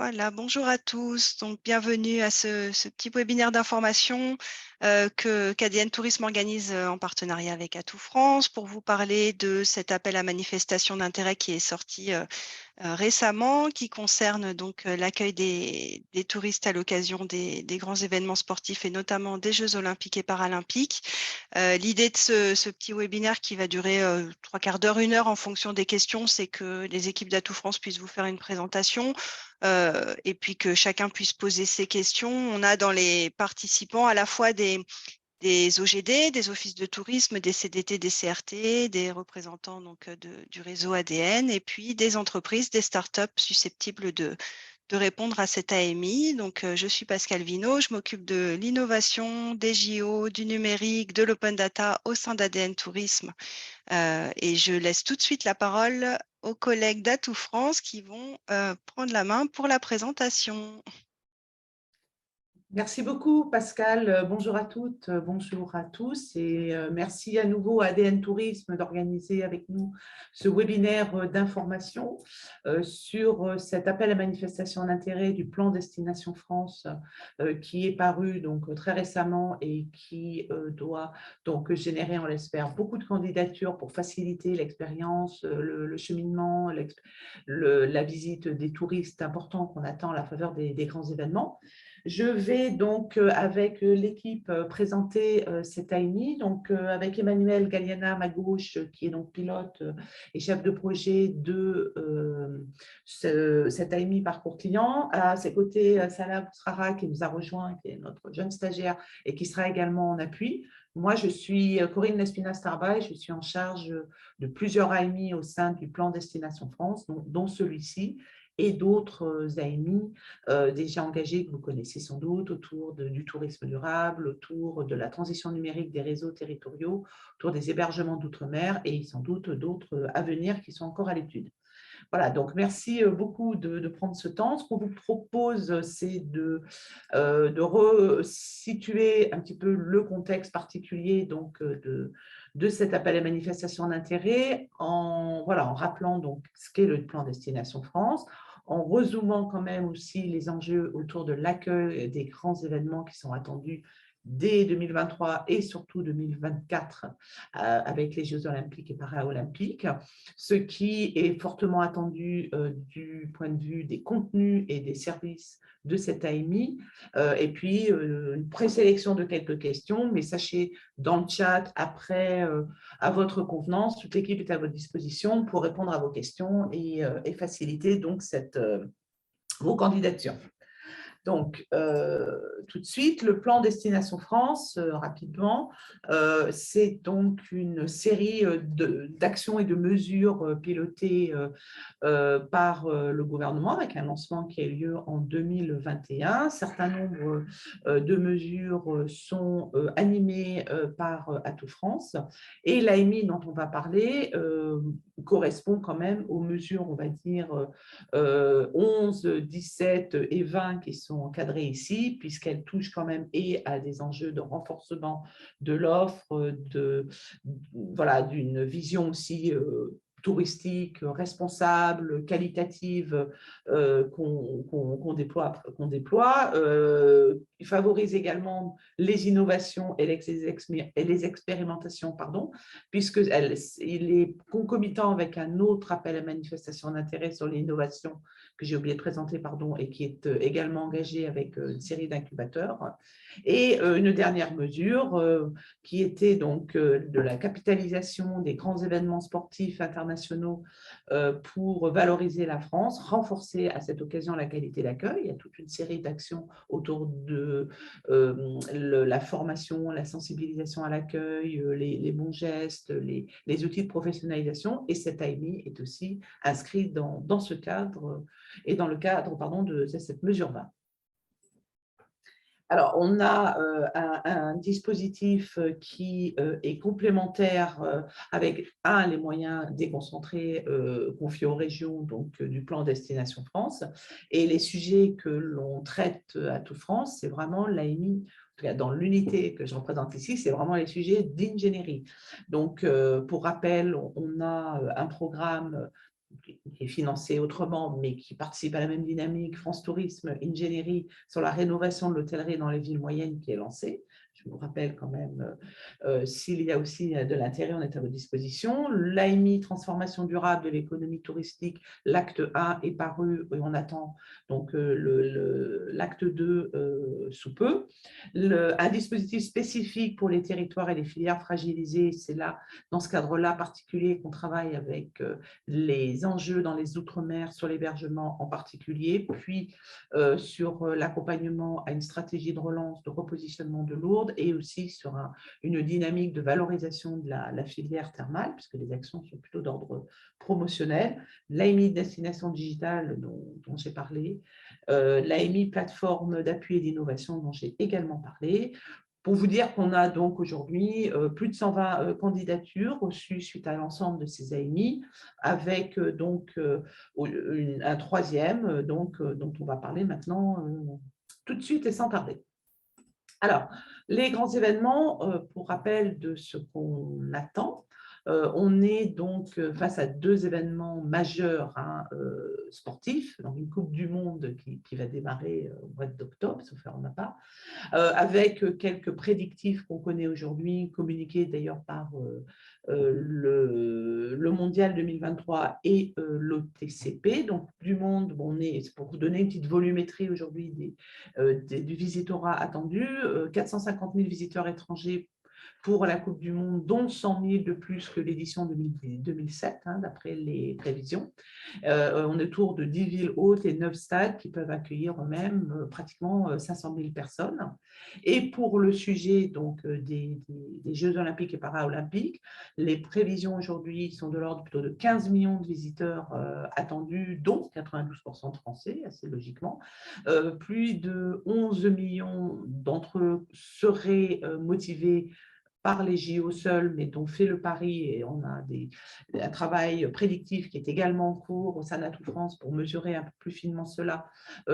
Voilà, bonjour à tous. Donc, bienvenue à ce petit webinaire d'information que qu'ADN Tourisme organise en partenariat avec Atout France pour vous parler de cet appel à manifestation d'intérêt qui est sorti récemment, qui concerne donc l'accueil des touristes à l'occasion des grands événements sportifs et notamment des Jeux olympiques et paralympiques. L'idée de ce petit webinaire qui va durer 3/4 d'heure, 1 heure en fonction des questions, c'est que les équipes d'Atout France puissent vous faire une présentation et puis que chacun puisse poser ses questions. On a dans les participants à la fois des OGD, des offices de tourisme, des CDT, des CRT, des représentants donc du réseau ADN et puis des entreprises, des startups susceptibles de répondre à cet AMI. Donc, je suis Pascal Vino, je m'occupe de l'innovation, des JO, du numérique, de l'open data au sein d'ADN Tourisme. Et je laisse tout de suite la parole aux collègues d'Atout France qui vont prendre la main pour la présentation. Merci beaucoup, Pascal. Bonjour à toutes, bonjour à tous et merci à nouveau à ADN Tourisme d'organiser avec nous ce webinaire d'information sur cet appel à manifestation d'intérêt du plan Destination France qui est paru donc très récemment et qui doit donc générer, on l'espère, beaucoup de candidatures pour faciliter l'expérience, le cheminement, la visite des touristes importants qu'on attend à la faveur des grands événements. Je vais donc, avec l'équipe, présenter cet AMI, donc avec Emmanuel Galliana à ma gauche, qui est donc pilote et chef de projet de cet AMI Parcours Client. À ses côtés, Salah Boustrara, qui nous a rejoint, qui est notre jeune stagiaire et qui sera également en appui. Moi, je suis Corinne Lespina-Starba et je suis en charge de plusieurs AMI au sein du plan Destination France, dont celui-ci et d'autres AMI déjà engagés que vous connaissez sans doute autour du tourisme durable, autour de la transition numérique des réseaux territoriaux, autour des hébergements d'outre-mer et sans doute d'autres à venir qui sont encore à l'étude. Voilà, donc merci beaucoup de prendre ce temps. Ce qu'on vous propose, c'est de resituer un petit peu le contexte particulier donc, de cet appel à manifestation d'intérêt en rappelant donc ce qu'est le plan Destination France, en rezoomant quand même aussi les enjeux autour de l'accueil des grands événements qui sont attendus dès 2023 et surtout 2024 avec les Jeux olympiques et paralympiques, ce qui est fortement attendu du point de vue des contenus et des services de cette AMI, et puis une présélection de quelques questions, mais sachez dans le chat, après, à votre convenance, toute l'équipe est à votre disposition pour répondre à vos questions et faciliter donc vos candidatures. Donc, tout de suite, le plan Destination France, rapidement, c'est donc une série d'actions et de mesures pilotées par le gouvernement avec un lancement qui a eu lieu en 2021. Un certain nombre de mesures sont animées par Atout France et l'AMI dont on va parler correspond quand même aux mesures, on va dire, 11, 17 et 20 qui sont encadrées ici, puisqu'elles touchent quand même et à des enjeux de renforcement de l'offre, voilà, d'une vision aussi touristique, responsable, qualitative qu'on déploie. Il favorise également les innovations et les expérimentations, pardon, puisqu'il est concomitant avec un autre appel à manifestation d'intérêt sur l'innovation que j'ai oublié de présenter, pardon, et qui est également engagé avec une série d'incubateurs. Et une dernière mesure qui était donc de la capitalisation des grands événements sportifs internationaux pour valoriser la France, renforcer à cette occasion la qualité d'accueil. Il y a toute une série d'actions autour de la formation, la sensibilisation à l'accueil, les bons gestes, les outils de professionnalisation. Et cette AMI est aussi inscrite dans ce cadre et dans le cadre pardon, de cette mesure 20. Alors, on a un dispositif qui est complémentaire avec, les moyens déconcentrés confiés aux régions, donc du plan Destination France. Et les sujets que l'on traite à Tout France, c'est vraiment l'AMI, en tout cas dans l'unité que je représente ici, c'est vraiment les sujets d'ingénierie. Donc, pour rappel, on a un programme qui est financé autrement, mais qui participe à la même dynamique, France Tourisme Ingénierie, sur la rénovation de l'hôtellerie dans les villes moyennes qui est lancée. Je vous rappelle quand même, s'il y a aussi de l'intérêt, on est à votre disposition. L'AMI, Transformation durable de l'économie touristique, l'acte 1 est paru et on attend donc l'acte 2 sous peu. Un dispositif spécifique pour les territoires et les filières fragilisées, c'est là, dans ce cadre-là particulier, qu'on travaille avec les enjeux dans les Outre-mer sur l'hébergement en particulier, puis sur l'accompagnement à une stratégie de relance, de repositionnement de Lourdes et aussi sur une dynamique de valorisation de la filière thermale, puisque les actions sont plutôt d'ordre promotionnel. L'AMI Destination Digitale dont j'ai parlé, l'AMI Plateforme d'appui et d'innovation dont j'ai également parlé, pour vous dire qu'on a donc aujourd'hui plus de 120 candidatures reçues suite à l'ensemble de ces AMI, avec donc un troisième dont on va parler maintenant tout de suite et sans tarder. Alors, les grands événements, pour rappel de ce qu'on attend, on est donc face à deux événements majeurs sportifs, donc une Coupe du Monde qui va démarrer au mois d'octobre, sauf erreur de ma part, avec quelques prédictifs qu'on connaît aujourd'hui, communiqués d'ailleurs par le Mondial 2023 et l'OTCP. Donc, du monde, bon, pour vous donner une petite volumétrie aujourd'hui du visitorat attendu, 450 000 visiteurs étrangers pour la Coupe du Monde, dont 100 000 de plus que l'édition 2007, d'après les prévisions. On est autour de 10 villes hautes et 9 stades qui peuvent accueillir eux-mêmes pratiquement 500 000 personnes. Et pour le sujet donc, des Jeux olympiques et paralympiques, les prévisions aujourd'hui sont de l'ordre plutôt de 15 millions de visiteurs attendus, dont 92% de Français, assez logiquement. Plus de 11 millions d'entre eux seraient motivés par les JO seuls, mais dont fait le pari, et on a un travail prédictif qui est également en cours au sein d'Atout France pour mesurer un peu plus finement cela,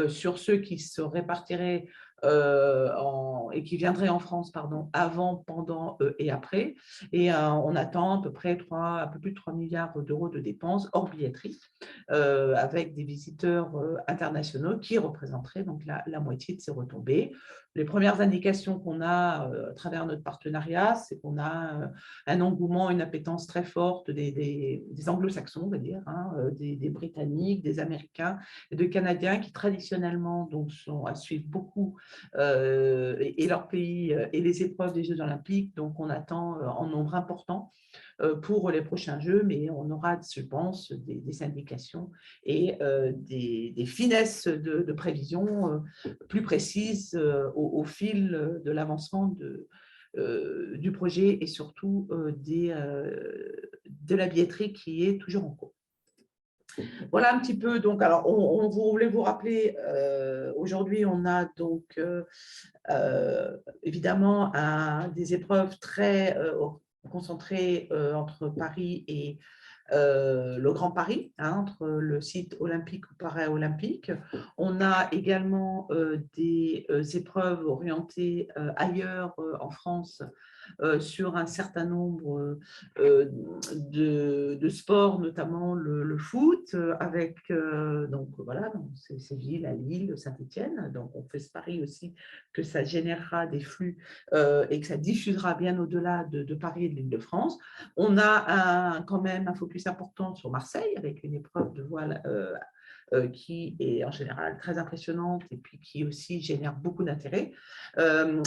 sur ceux qui se répartiraient et qui viendraient en France avant, pendant et après. Et on attend à peu près un peu plus de 3 milliards d'euros de dépenses hors billetterie, avec des visiteurs internationaux qui représenteraient donc la moitié de ces retombées. Les premières indications qu'on a à travers notre partenariat, c'est qu'on a un engouement, une appétence très forte des anglo-saxons, on va dire, des Britanniques, des Américains et des Canadiens qui traditionnellement donc, sont à suivre beaucoup et leur pays et les épreuves des Jeux olympiques. Donc, on attend en nombre important pour les prochains Jeux, mais on aura, je pense, des indications et des finesses de prévision plus précises au fil de l'avancement du projet et surtout de la billetterie qui est toujours en cours. Voilà un petit peu. Donc, alors, on voulait vous rappeler, aujourd'hui, on a donc évidemment des épreuves très concentrées entre Paris et le Grand Paris, entre le site olympique ou paralympique. On a également des épreuves orientées ailleurs en France sur un certain nombre de sports, notamment le foot, avec donc voilà, dans ces villes à Lille, Saint-Étienne. Donc on fait ce pari aussi que ça générera des flux et que ça diffusera bien au-delà de Paris et de l'Île-de-France. On a quand même un focus important sur Marseille, avec une épreuve de voile qui est en général très impressionnante et puis qui aussi génère beaucoup d'intérêt.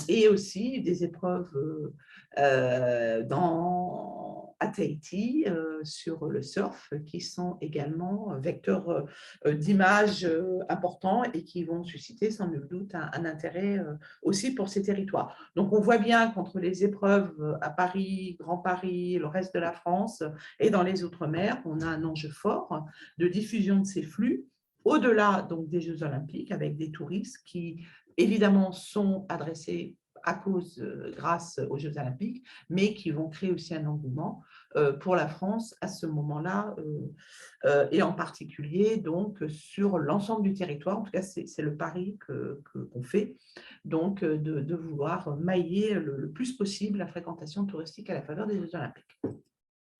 Et aussi des épreuves à Tahiti sur le surf qui sont également vecteurs d'images importants et qui vont susciter sans nul doute un intérêt aussi pour ces territoires. Donc on voit bien qu'entre les épreuves à Paris, Grand Paris, le reste de la France et dans les Outre-mer, on a un enjeu fort de diffusion de ces flux au-delà donc des Jeux olympiques, avec des touristes qui évidemment sont adressés grâce aux Jeux olympiques, mais qui vont créer aussi un engouement pour la France à ce moment-là, et en particulier donc sur l'ensemble du territoire. En tout cas, c'est le pari qu'on fait, donc de vouloir mailler le plus possible la fréquentation touristique à la faveur des Jeux olympiques.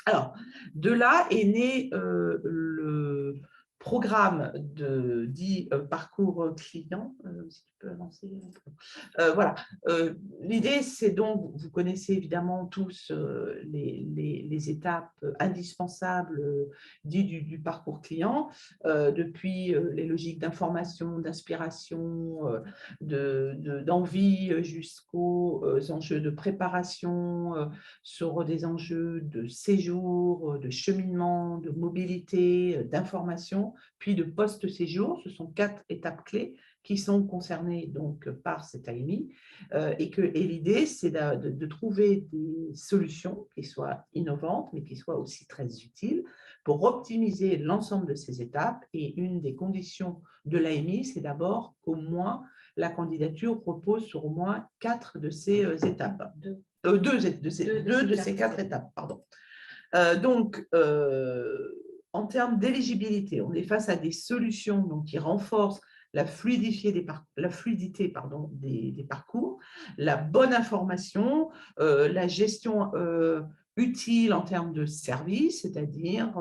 Alors, de là est né le programme dit parcours client. Si tu peux avancer. Voilà. L'idée, c'est donc, vous connaissez évidemment tous les étapes indispensables dites du parcours client, depuis les logiques d'information, d'inspiration, d'envie jusqu'aux enjeux de préparation, sur des enjeux de séjour, de cheminement, de mobilité, d'information, puis de post-séjour. Ce sont 4 étapes clés qui sont concernées donc par cette AMI. Et l'idée, c'est de trouver des solutions qui soient innovantes, mais qui soient aussi très utiles pour optimiser l'ensemble de ces étapes. Et une des conditions de l'AMI, c'est d'abord qu'au moins la candidature repose sur au moins 4 de ces étapes. Deux de ces 4 étapes, pardon. Donc, en termes d'éligibilité, on est face à des solutions donc, qui renforcent la fluidité des parcours, la bonne information, la gestion utile en termes de services, c'est-à-dire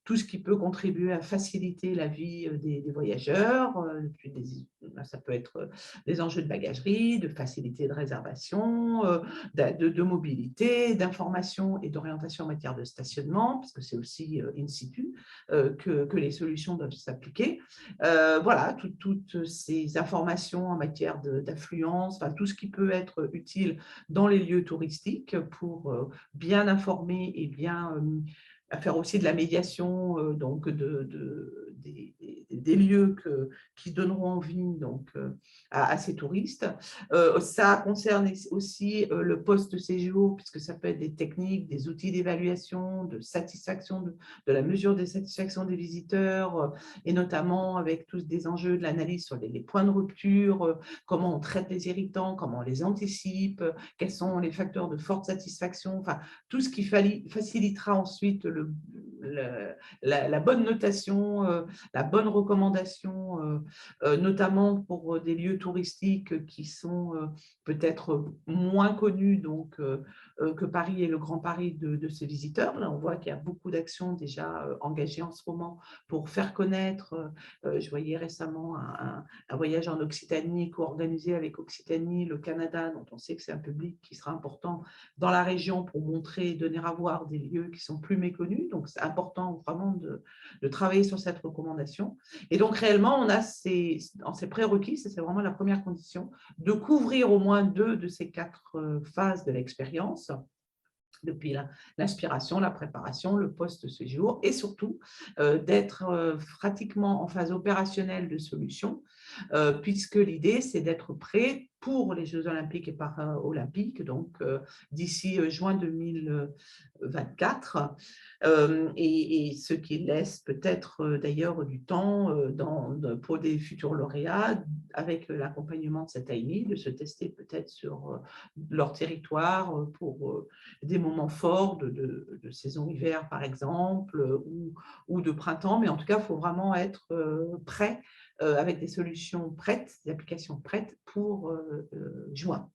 tout ce qui peut contribuer à faciliter la vie des voyageurs. Ça peut être des enjeux de bagagerie, de facilité de réservation, de mobilité, d'information et d'orientation en matière de stationnement, parce que c'est aussi in situ que les solutions doivent s'appliquer. Voilà, toutes ces informations en matière d'affluence, enfin, tout ce qui peut être utile dans les lieux touristiques pour bien informer et bien faire aussi de la médiation donc des lieux qui donneront envie donc, à ces touristes. Ça concerne aussi le post-séjour, puisque ça peut être des techniques, des outils d'évaluation, de satisfaction, de la mesure des satisfactions des visiteurs, et notamment avec tous des enjeux de l'analyse sur les points de rupture, comment on traite les irritants, comment on les anticipe, quels sont les facteurs de forte satisfaction, enfin, tout ce qui facilitera ensuite la bonne notation, la bonne recommandation, notamment pour des lieux touristiques qui sont peut-être moins connus donc, que Paris et le Grand Paris de ces visiteurs. Là, on voit qu'il y a beaucoup d'actions déjà engagées en ce moment pour faire connaître. Je voyais récemment un voyage en Occitanie co-organisé avec Occitanie, le Canada, dont on sait que c'est un public qui sera important dans la région pour montrer et donner à voir des lieux qui sont plus méconnus. Donc, c'est important vraiment de travailler sur cette recommandation. Et donc, réellement, on a dans ces prérequis, c'est vraiment la première condition, de couvrir au moins 2 de ces 4 phases de l'expérience, depuis l'inspiration, la préparation, le post-séjour, et surtout d'être pratiquement en phase opérationnelle de solution, puisque l'idée, c'est d'être prêt pour les Jeux olympiques et paralympiques, donc d'ici juin 2024, et ce qui laisse peut-être d'ailleurs du temps pour des futurs lauréats, avec l'accompagnement de cette AMI, de se tester peut-être sur leur territoire pour des moments forts de saison hiver, par exemple, ou de printemps. Mais en tout cas, il faut vraiment être prêt avec des solutions prêtes, des applications prêtes pour juin.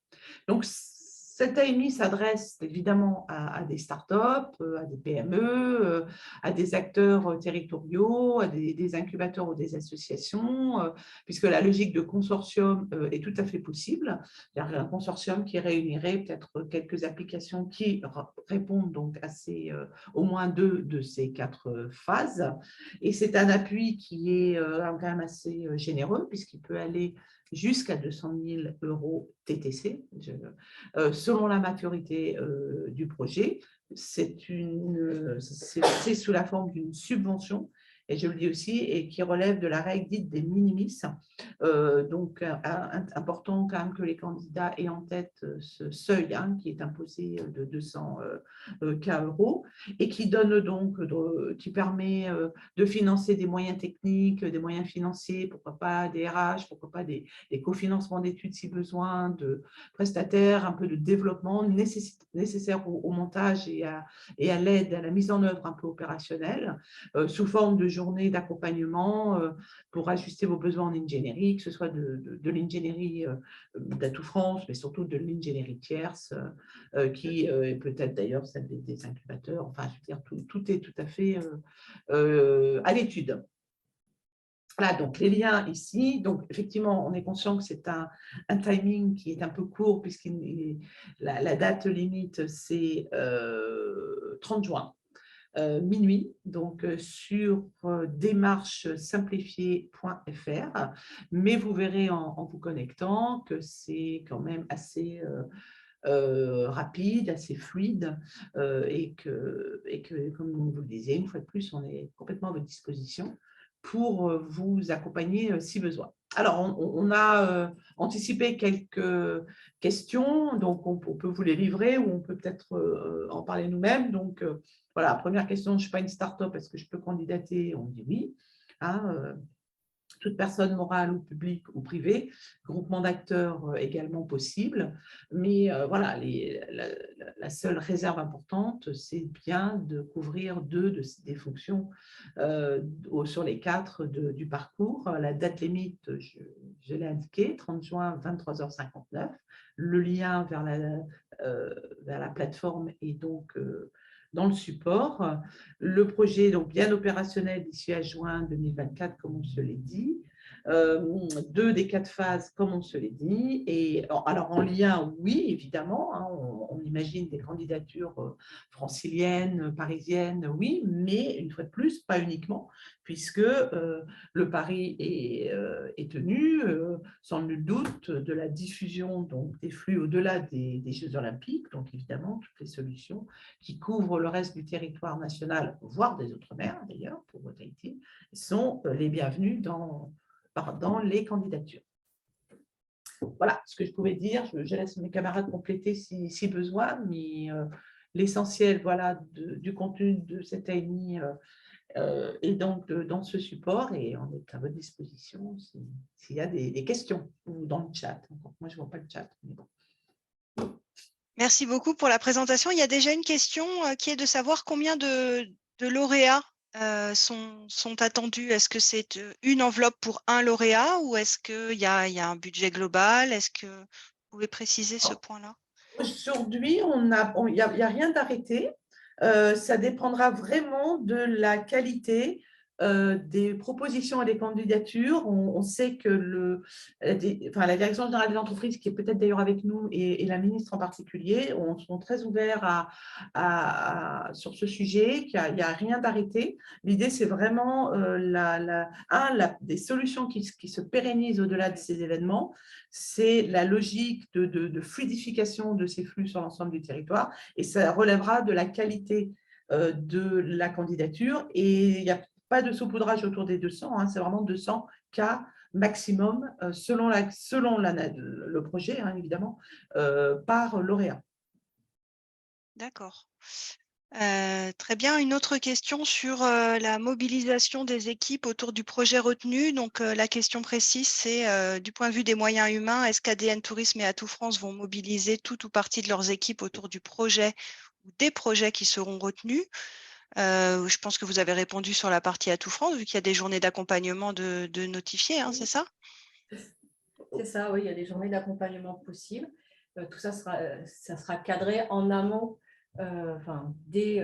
Donc, cette AMI s'adresse évidemment à des startups, à des PME, à des acteurs territoriaux, à des incubateurs ou des associations, puisque la logique de consortium est tout à fait possible. Il y a un consortium qui réunirait peut-être quelques applications qui répondent donc à au moins 2 de ces 4 phases. Et c'est un appui qui est quand même assez généreux, puisqu'il peut aller jusqu'à 200 000 € TTC, selon la maturité du projet. C'est sous la forme d'une subvention, et je le dis aussi, et qui relève de la règle dite des minimis. Donc, important quand même que les candidats aient en tête ce seuil qui est imposé de 200 K €, et qui donne donc, qui permet de financer des moyens techniques, des moyens financiers, pourquoi pas des RH, pourquoi pas des cofinancements d'études si besoin, de prestataires, un peu de développement nécessaire au montage et à l'aide, à la mise en œuvre un peu opérationnelle, sous forme de journées d'accompagnement pour ajuster vos besoins en ingénierie, que ce soit de l'ingénierie d'Atout France, mais surtout de l'ingénierie tierce, qui est peut-être d'ailleurs celle des incubateurs. Enfin, je veux dire, tout est tout à fait à l'étude. Voilà, donc les liens ici. Donc, effectivement, on est conscient que c'est un timing qui est un peu court, puisque la date limite, c'est 30 juin. Minuit, donc sur démarchesimplifiée.fr, mais vous verrez en vous connectant que c'est quand même assez rapide, assez fluide, et que, comme vous le disiez, une fois de plus, on est complètement à votre disposition pour vous accompagner si besoin. Alors, on a anticipé quelques questions, donc on peut vous les livrer ou on peut peut-être en parler nous-mêmes. Donc, voilà, première question, je ne suis pas une start-up, est-ce que je peux candidater? On dit oui. Hein, toute personne morale ou publique ou privée, groupement d'acteurs également possible. Mais voilà, la seule réserve importante, c'est bien de couvrir des fonctions sur les 4 du parcours. La date limite, je l'ai indiqué, 30 juin, 23h59. Le lien vers la plateforme est donc dans le support. Le projet est donc bien opérationnel d'ici à juin 2024, comme on se l'est dit. 2 des 4 phases, comme on se l'est dit. Et alors, en lien, oui, évidemment, hein, on imagine des candidatures franciliennes, parisiennes, oui, mais une fois de plus, pas uniquement, puisque le pari est tenu, sans nul doute, de la diffusion donc, des flux au-delà des Jeux olympiques, donc évidemment, toutes les solutions qui couvrent le reste du territoire national, voire des Outre-mer d'ailleurs, pour Tahiti, sont les bienvenus dans les candidatures. Voilà ce que je pouvais dire. Je laisse mes camarades compléter si besoin, mais l'essentiel voilà, du contenu de cette AMI est donc dans ce support et on est à votre disposition s'il y a des questions ou dans le chat. Moi, je ne vois pas le chat, mais bon. Merci beaucoup pour la présentation. Il y a déjà une question qui est de savoir combien de lauréats sont attendus. Est-ce que c'est une enveloppe pour un lauréat ou est-ce qu'il y a un budget global? Est-ce que vous pouvez préciser ce point-là? Aujourd'hui, il n'y a rien d'arrêté. Ça dépendra vraiment de la qualité des propositions et des candidatures. On sait que la Direction générale des entreprises, qui est peut-être d'ailleurs avec nous, et la ministre en particulier, sont très ouverts sur ce sujet, qu'il n'y a rien d'arrêté. L'idée, c'est vraiment des solutions qui se pérennisent au-delà de ces événements. C'est la logique de fluidification de ces flux sur l'ensemble du territoire et ça relèvera de la qualité de la candidature et il n'y a pas de saupoudrage autour des 200, hein, c'est vraiment 200 cas maximum selon le projet, hein, évidemment, par lauréat. D'accord. Très bien. Une autre question sur la mobilisation des équipes autour du projet retenu. Donc, la question précise, c'est du point de vue des moyens humains, est-ce qu'ADN Tourisme et Atout France vont mobiliser toute ou partie de leurs équipes autour du projet ou des projets qui seront retenus? Je pense que vous avez répondu sur la partie Atout France, vu qu'il y a des journées d'accompagnement de notifiés, hein, c'est ça? C'est ça, oui, il y a des journées d'accompagnement possibles. Tout ça sera cadré en amont, des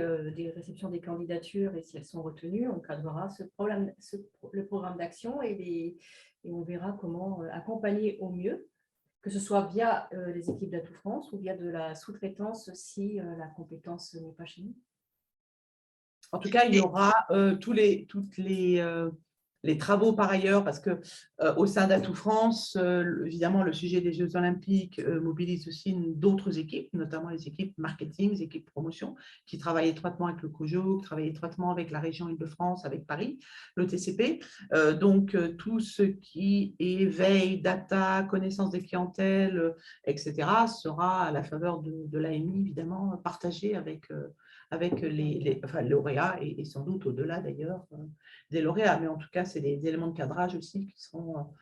réceptions des candidatures et si elles sont retenues, on cadrera le programme d'action et on verra comment accompagner au mieux, que ce soit via les équipes d'Atout France ou via de la sous-traitance si la compétence n'est pas chez nous. En tout cas, il y aura toutes les travaux par ailleurs, parce qu'au sein d'Atout France, évidemment, le sujet des Jeux olympiques mobilise aussi d'autres équipes, notamment les équipes marketing, les équipes promotion, qui travaillent étroitement avec le COJO, qui travaillent étroitement avec la région Île-de-France, avec Paris, le TCP. Donc, tout ce qui est veille, data, connaissance des clientèles, etc., sera à la faveur de l'AMI, évidemment, partagé avec les lauréats et sans doute au-delà d'ailleurs des lauréats. Mais en tout cas, c'est des éléments de cadrage aussi qui seront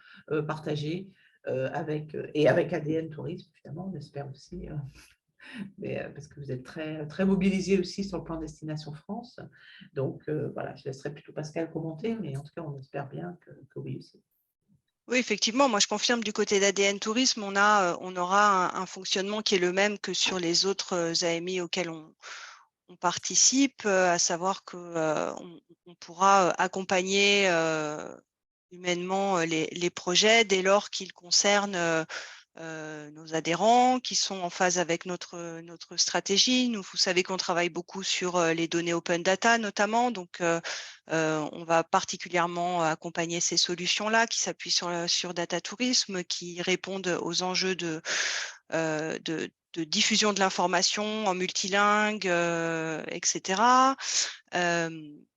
partagés avec ADN Tourisme, évidemment, on espère aussi mais, parce que vous êtes très, très mobilisés aussi sur le plan Destination France. Donc, voilà, je laisserai plutôt Pascal commenter, mais en tout cas, on espère bien que oui aussi. Oui, effectivement, moi je confirme du côté d'ADN Tourisme, on aura un fonctionnement qui est le même que sur les autres AMI auxquels on participe, à savoir que on pourra accompagner humainement les projets dès lors qu'ils concernent nos adhérents, qui sont en phase avec notre stratégie. Nous, vous savez qu'on travaille beaucoup sur les données open data notamment, donc on va particulièrement accompagner ces solutions-là qui s'appuient sur Data Tourisme, qui répondent aux enjeux de diffusion de l'information en multilingue, etc.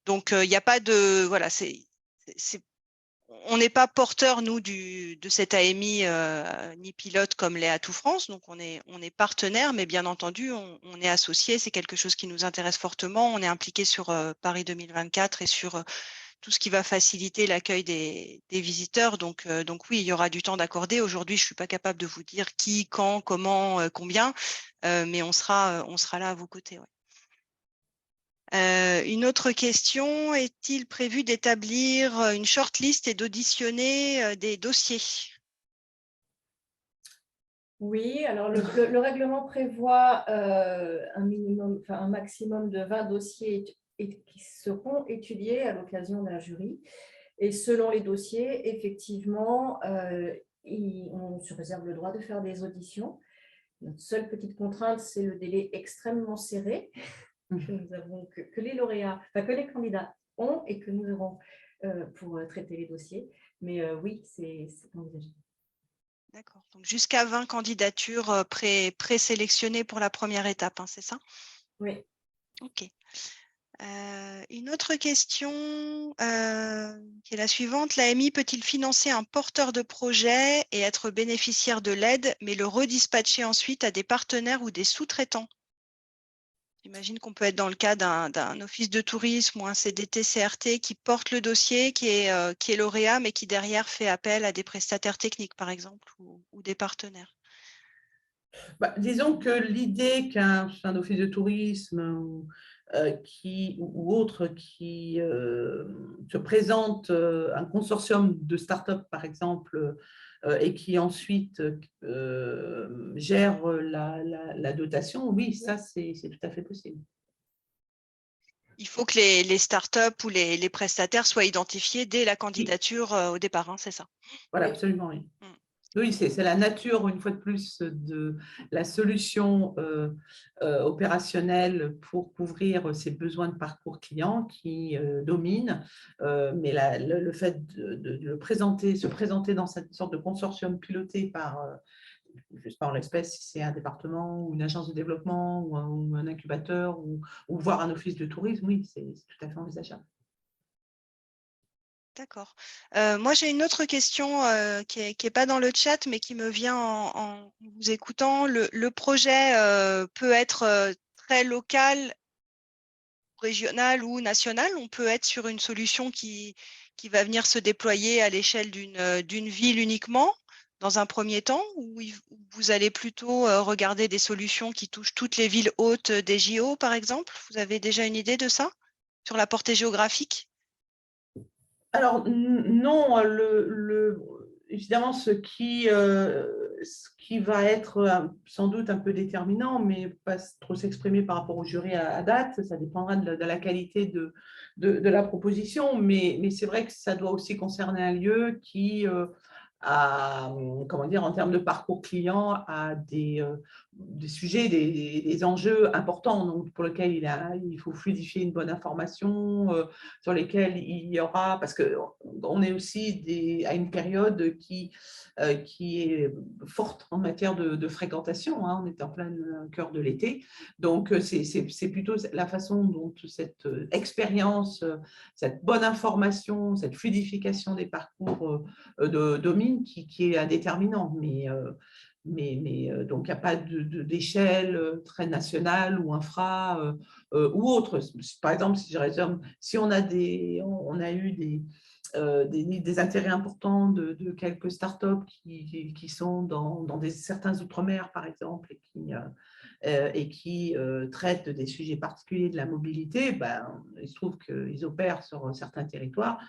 Donc, il n'y a pas de… Voilà, on n'est pas porteur, nous, de cette AMI ni pilote comme l'est Atout France. Donc, on est partenaire, mais bien entendu, on est associé. C'est quelque chose qui nous intéresse fortement. On est impliqué sur Paris 2024 et sur tout ce qui va faciliter l'accueil des visiteurs. Donc oui, il y aura du temps d'accordé. Aujourd'hui, je ne suis pas capable de vous dire qui, quand, comment, combien, mais on sera là à vos côtés. Ouais. Une autre question, est-il prévu d'établir une shortlist et d'auditionner des dossiers? Oui, alors le règlement prévoit un maximum de 20 dossiers qui seront étudiés à l'occasion d'un jury. Et selon les dossiers, effectivement, on se réserve le droit de faire des auditions. Notre seule petite contrainte, c'est le délai extrêmement serré que les lauréats, que les candidats ont et que nous aurons pour traiter les dossiers. Mais oui, c'est envisagé. D'accord. Donc jusqu'à 20 candidatures présélectionnées pour la première étape, hein, c'est ça? Oui. Ok. Une autre question qui est la suivante. L'AMI peut-il financer un porteur de projet et être bénéficiaire de l'aide, mais le redispatcher ensuite à des partenaires ou des sous-traitants? J'imagine qu'on peut être dans le cas d'un office de tourisme ou un CDT-CRT qui porte le dossier, qui est lauréat, mais qui derrière fait appel à des prestataires techniques, par exemple, ou des partenaires. Disons que l'idée qu'un office de tourisme ou autre qui se présente un consortium de start-up, par exemple, et qui ensuite gère la dotation, oui, ça, c'est tout à fait possible. Il faut que les startups ou les prestataires soient identifiés dès la candidature au départ, hein, c'est ça? Voilà, absolument, oui. Mm. Oui, c'est la nature, une fois de plus, de la solution opérationnelle pour couvrir ces besoins de parcours client qui domine. Mais le fait de se présenter dans cette sorte de consortium piloté par, je sais pas, en l'espèce, si c'est un département ou une agence de développement ou un incubateur ou voire un office de tourisme, oui, c'est tout à fait envisageable. D'accord. Moi, j'ai une autre question qui est pas dans le chat, mais qui me vient en vous écoutant. Le projet peut être très local, régional ou national. On peut être sur une solution qui va venir se déployer à l'échelle d'une ville uniquement dans un premier temps, ou vous allez plutôt regarder des solutions qui touchent toutes les villes hautes des JO, par exemple? Vous avez déjà une idée de ça sur la portée géographique? Alors, non, évidemment, ce qui va être sans doute un peu déterminant, mais pas trop s'exprimer par rapport au jury à date, ça dépendra de la qualité de la proposition, mais c'est vrai que ça doit aussi concerner un lieu qui comment dire, en termes de parcours client, à des sujets, des enjeux importants, donc pour lesquels il faut fluidifier une bonne information, sur lesquels il y aura, parce qu'on est aussi à une période qui est forte en matière de fréquentation, hein, on est en plein cœur de l'été, donc c'est plutôt la façon dont cette expérience, cette bonne information, cette fluidification des parcours domine qui est un déterminant, donc il n'y a pas d'échelle très nationale ou infra ou autre. Par exemple, si on a eu des intérêts importants de quelques startups qui sont dans certains outre-mer, par exemple, et qui traitent des sujets particuliers de la mobilité, ben, il se trouve qu'ils opèrent sur certains territoires.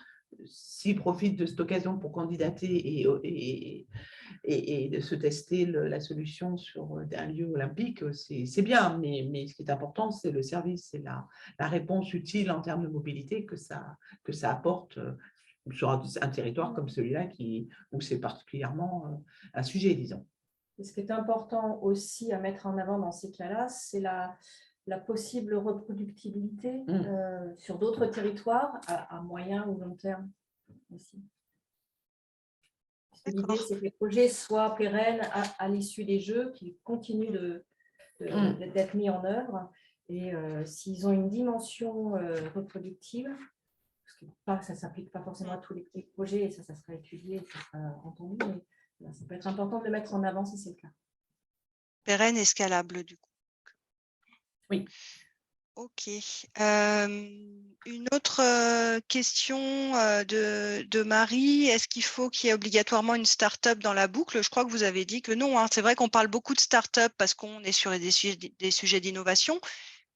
S'ils profitent de cette occasion pour candidater et de se tester la solution sur un lieu olympique, c'est bien. Mais ce qui est important, c'est le service, c'est la réponse utile en termes de mobilité que ça apporte sur un territoire comme celui-là où c'est particulièrement un sujet, disons. Et ce qui est important aussi à mettre en avant dans ces cas-là, c'est la possible reproductibilité sur d'autres territoires à moyen ou long terme aussi. L'idée, c'est que les projets soient pérennes à l'issue des Jeux, qu'ils continuent d'être mis en œuvre. Et s'ils ont une dimension reproductive, parce que ça ne s'applique pas forcément à tous les petits projets, et ça sera étudié, ça sera entendu, mais ça peut être important de le mettre en avant si c'est le cas. Pérenne et scalable, du coup. Oui. Ok. Une autre question de Marie. Est-ce qu'il faut qu'il y ait obligatoirement une start-up dans la boucle? Je crois que vous avez dit que non. Hein. C'est vrai qu'on parle beaucoup de start-up parce qu'on est sur des sujets d'innovation,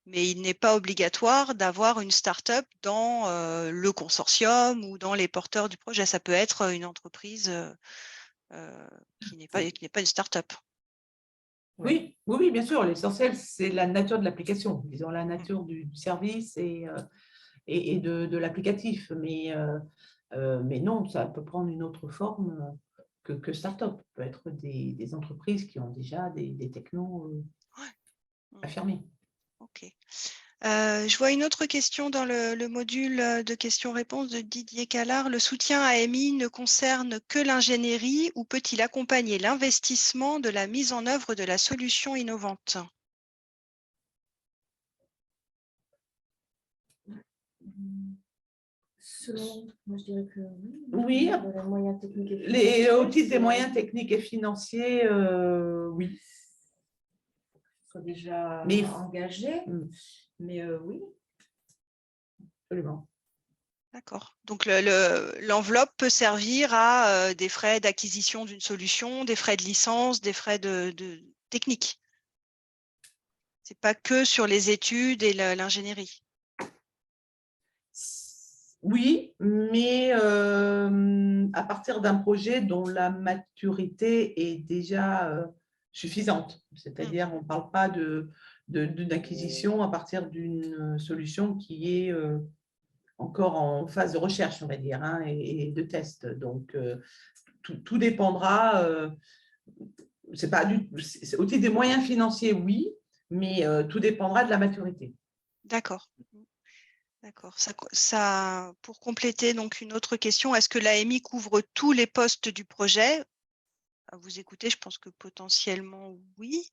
mais il n'est pas obligatoire d'avoir une start-up dans le consortium ou dans les porteurs du projet. Ça peut être une entreprise qui n'est pas une start-up. Oui, bien sûr. L'essentiel, c'est la nature de l'application, disons la nature du service et de l'applicatif. Mais non, ça peut prendre une autre forme que start-up. Ça peut être des entreprises qui ont déjà des technos affirmés. Ok. Je vois une autre question dans le module de questions-réponses de Didier Callard. Le soutien AMI ne concerne que l'ingénierie ou peut-il accompagner l'investissement de la mise en œuvre de la solution innovante? Selon, moi je dirais que oui. Oui, Les moyens techniques et financiers, au titre des moyens techniques et financiers, oui. Soit déjà engagés, mais oui. Absolument. D'accord. Donc, l'enveloppe peut servir à des frais d'acquisition d'une solution, des frais de licence, des frais de technique. Ce n'est pas que sur les études et l'ingénierie. Oui, mais à partir d'un projet dont la maturité est déjà suffisante. C'est-à-dire, on ne parle pas d'une acquisition à partir d'une solution qui est encore en phase de recherche, on va dire, hein, et de test. Donc, tout dépendra. C'est pas au titre des moyens financiers, oui, mais tout dépendra de la maturité. D'accord. D'accord. Ça, pour compléter donc une autre question, est-ce que l'AMI couvre tous les postes du projet? À vous écouter, je pense que potentiellement oui.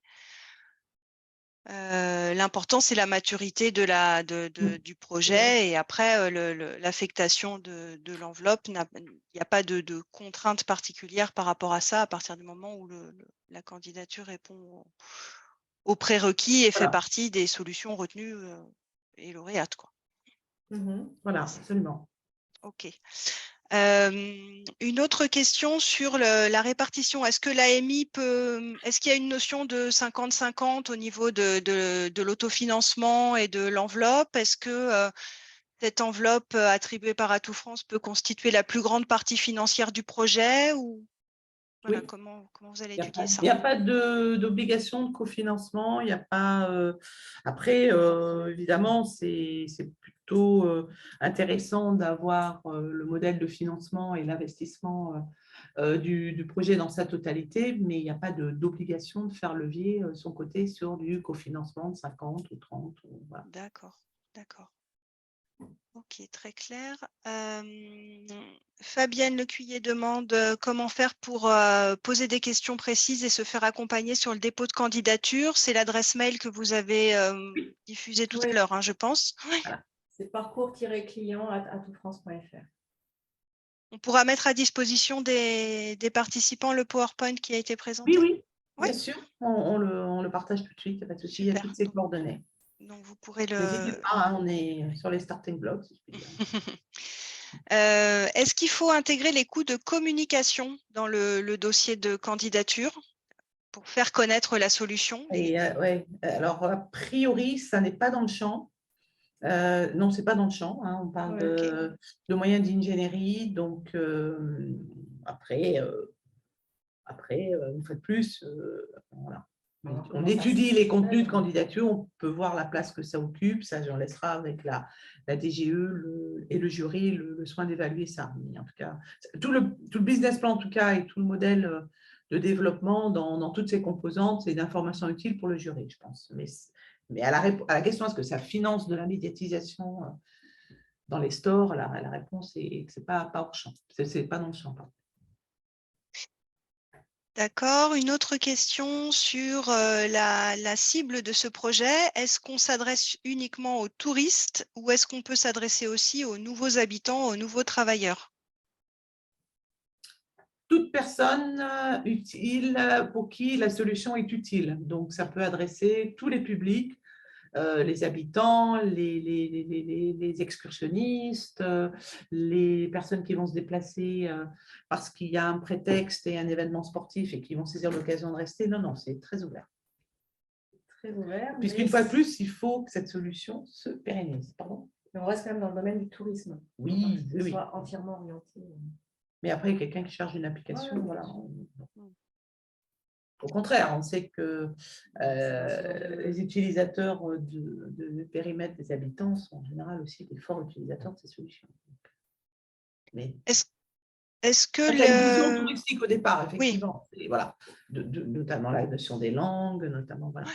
L'important, c'est la maturité du projet et après l'affectation de l'enveloppe. Il n'y a pas de contrainte particulière par rapport à ça à partir du moment où la candidature répond aux prérequis et fait partie des solutions retenues et lauréates, quoi. Voilà, absolument. Ok. Une autre question sur la répartition. Est-ce que l'AMI est-ce qu'il y a une notion de 50-50 au niveau de l'autofinancement et de l'enveloppe? Est-ce que cette enveloppe attribuée par Atout France peut constituer la plus grande partie financière du projet ou voilà, Oui. comment vous allez étudier ça? Il n'y a pas d'obligation de cofinancement. Il n'y a pas. Après, évidemment, c'est plutôt intéressant d'avoir le modèle de financement et l'investissement du projet dans sa totalité, mais il n'y a pas d'obligation de faire levier son côté sur du cofinancement de 50 ou 30. Voilà. D'accord, d'accord. Ok, très clair. Fabienne Lecuyer demande comment faire pour poser des questions précises et se faire accompagner sur le dépôt de candidature. C'est l'adresse mail que vous avez diffusée tout à l'heure, hein, je pense. Voilà. C'est parcours-client@atoutfrance.fr. On pourra mettre à disposition des participants le PowerPoint qui a été présenté? Oui, bien sûr. On le partage tout de suite. Il n'y a pas de souci. Il y a toutes ces coordonnées. Donc, vous pourrez N'hésitez pas, hein, on est sur les starting blocks, si je puis dire. Est-ce qu'il faut intégrer les coûts de communication dans le dossier de candidature pour faire connaître la solution. Et, ouais. Alors, a priori, ça n'est pas dans le champ. Non, ce n'est pas dans le champ. Hein. On parle de moyens d'ingénierie. Donc, après, une fois de plus, voilà. On étudie les contenus de candidature, on peut voir la place que ça occupe, ça j'en laissera avec la DGE et le jury le soin d'évaluer ça. Mais en tout cas, tout le business plan en tout cas et tout le modèle de développement dans toutes ses composantes, c'est d'informations utiles pour le jury, je pense. Mais à la question, est-ce que ça finance de la médiatisation dans les stores, la réponse est que ce n'est pas hors champ, c'est pas dans le champ. Pardon. D'accord. Une autre question sur la cible de ce projet. Est-ce qu'on s'adresse uniquement aux touristes ou est-ce qu'on peut s'adresser aussi aux nouveaux habitants, aux nouveaux travailleurs? Toute personne utile pour qui la solution est utile. Donc, ça peut adresser tous les publics, les habitants, les excursionnistes, les personnes qui vont se déplacer parce qu'il y a un prétexte et un événement sportif et qui vont saisir l'occasion de rester. Non, non, c'est très ouvert. Très ouvert. Puisqu'une fois de plus, il faut que cette solution se pérennise. Pardon. Mais on reste quand même dans le domaine du tourisme. Oui, que ce soit entièrement orienté. Mais après, quelqu'un qui charge une application, voilà. Au contraire, on sait que les utilisateurs de périmètre des habitants sont en général aussi des forts utilisateurs de ces solutions. Mais est-ce que il y a une vision touristique au départ, effectivement. Oui. Et voilà, notamment la notion des langues, notamment voilà,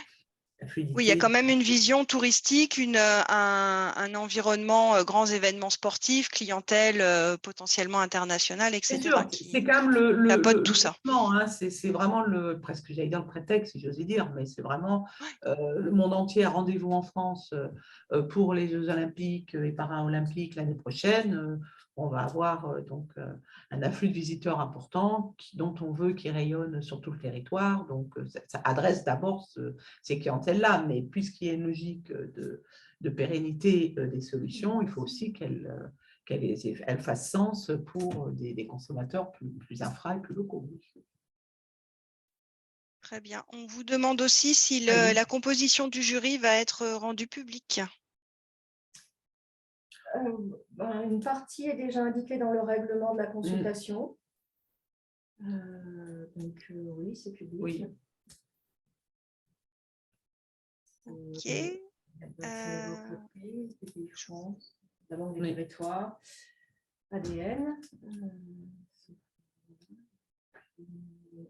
la fluidité. Oui, il y a quand même une vision touristique, un environnement, grands événements sportifs, clientèle potentiellement internationale, etc. C'est quand même le tout ça. Hein, c'est vraiment presque, j'allais dire le prétexte, si j'osais dire, mais c'est vraiment le monde entier a rendez-vous en France pour les Jeux Olympiques et Paralympiques l'année prochaine. On va avoir donc un afflux de visiteurs important dont on veut qu'ils rayonnent sur tout le territoire. Donc, ça adresse d'abord ces clientèles-là, mais puisqu'il y a une logique de pérennité des solutions, il faut aussi qu'elle fasse sens pour des consommateurs plus infra et plus locaux. Très bien. On vous demande aussi si la composition du jury va être rendue publique. Une partie est déjà indiquée dans le règlement de la consultation. Donc oui, c'est public. Oui. Ok. La Banque des territoires, ADN,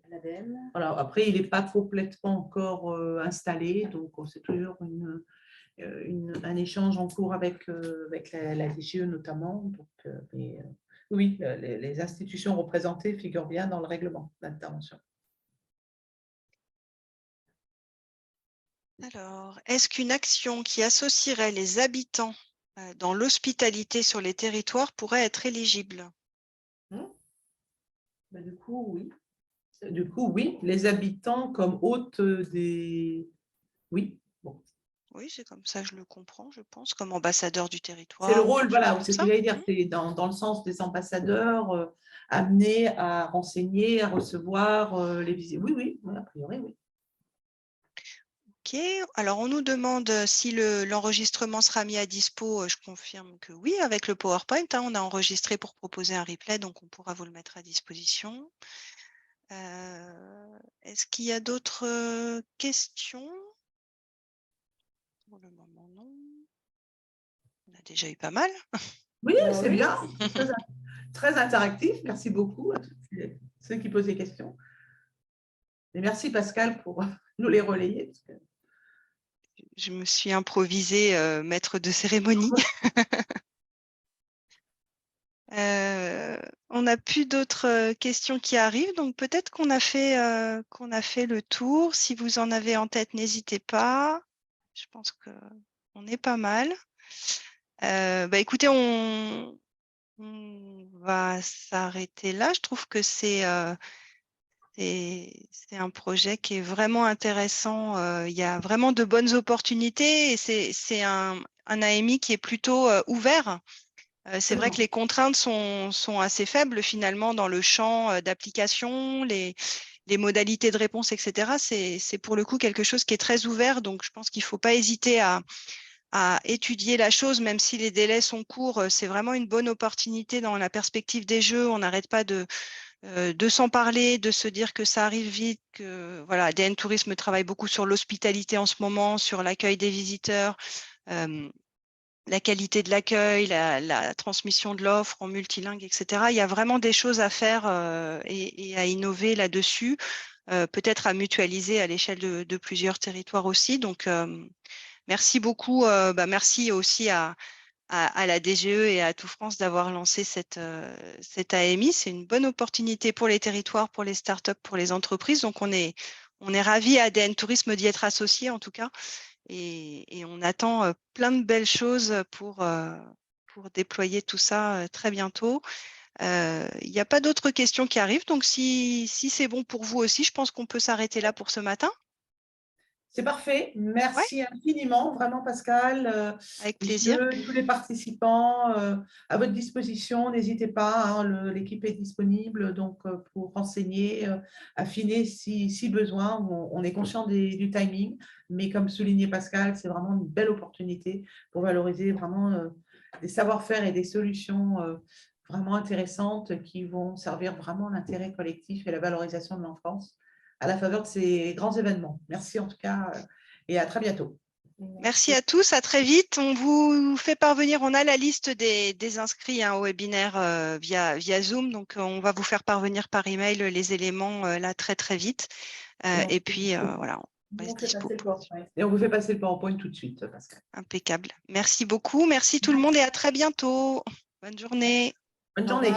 l'ADEME. Alors, après, il n'est pas complètement encore installé, donc c'est toujours un échange en cours avec la DGE notamment. Donc, oui, les institutions représentées figurent bien dans le règlement d'intervention. Alors, est-ce qu'une action qui associerait les habitants dans l'hospitalité sur les territoires pourrait être éligible? Du coup, oui. Du coup, oui. Les habitants comme hôtes des… Oui. Bon. Oui, c'est comme ça que je le comprends, je pense, comme ambassadeur du territoire. C'est le rôle, voilà, c'est ce que j'allais dire, c'est dans le sens des ambassadeurs amenés à renseigner, à recevoir les visites. Oui, a priori, oui. Ok, alors on nous demande si l'enregistrement sera mis à dispo. Je confirme que oui, avec le PowerPoint, hein, on a enregistré pour proposer un replay, donc on pourra vous le mettre à disposition. Est-ce qu'il y a d'autres questions? Pour le moment, non. On a déjà eu pas mal. Oui, c'est bien. Très interactif. Merci beaucoup à tous ceux qui posent des questions. Et merci Pascal pour nous les relayer. Parce que… Je me suis improvisée maître de cérémonie. On n'a plus d'autres questions qui arrivent, donc peut-être qu'on a fait le tour. Si vous en avez en tête, n'hésitez pas. Je pense qu'on est pas mal. Écoutez, on va s'arrêter là. Je trouve que c'est un projet qui est vraiment intéressant. Il y a vraiment de bonnes opportunités et c'est un AMI qui est plutôt ouvert. C'est vrai que les contraintes sont assez faibles finalement dans le champ d'application. les modalités de réponse, etc., c'est pour le coup quelque chose qui est très ouvert. Donc, je pense qu'il ne faut pas hésiter à étudier la chose, même si les délais sont courts. C'est vraiment une bonne opportunité dans la perspective des Jeux. On n'arrête pas de s'en parler, de se dire que ça arrive vite, que voilà, ADN Tourisme travaille beaucoup sur l'hospitalité en ce moment, sur l'accueil des visiteurs, la qualité de l'accueil, la transmission de l'offre en multilingue, etc. Il y a vraiment des choses à faire et à innover là-dessus, peut-être à mutualiser à l'échelle de plusieurs territoires aussi. Donc, merci beaucoup. Merci aussi à la DGE et à Atout France d'avoir lancé cette AMI. C'est une bonne opportunité pour les territoires, pour les startups, pour les entreprises. Donc, on est ravis à ADN Tourisme d'y être associés en tout cas. Et on attend plein de belles choses pour déployer tout ça très bientôt. Il n'y a pas d'autres questions qui arrivent. Donc, si c'est bon pour vous aussi, je pense qu'on peut s'arrêter là pour ce matin. C'est parfait. Ouais, Merci infiniment, vraiment, Pascal. avec plaisir. Messieurs, tous les participants, à votre disposition. N'hésitez pas, hein, l'équipe est disponible donc, pour renseigner, affiner si besoin. On est conscient du timing, mais comme soulignait Pascal, c'est vraiment une belle opportunité pour valoriser vraiment des savoir-faire et des solutions vraiment intéressantes qui vont servir vraiment l'intérêt collectif et la valorisation de l'enfance à la faveur de ces grands événements. Merci en tout cas et à très bientôt. Merci à tous, à très vite. On vous fait parvenir, on a la liste des inscrits au webinaire via Zoom, donc on va vous faire parvenir par email les éléments là très très vite. Et puis voilà, on reste dispo. Et on vous fait passer le PowerPoint tout de suite, Pascal. Impeccable. Merci beaucoup, merci tout le monde et à très bientôt. Bonne journée. Bonne journée.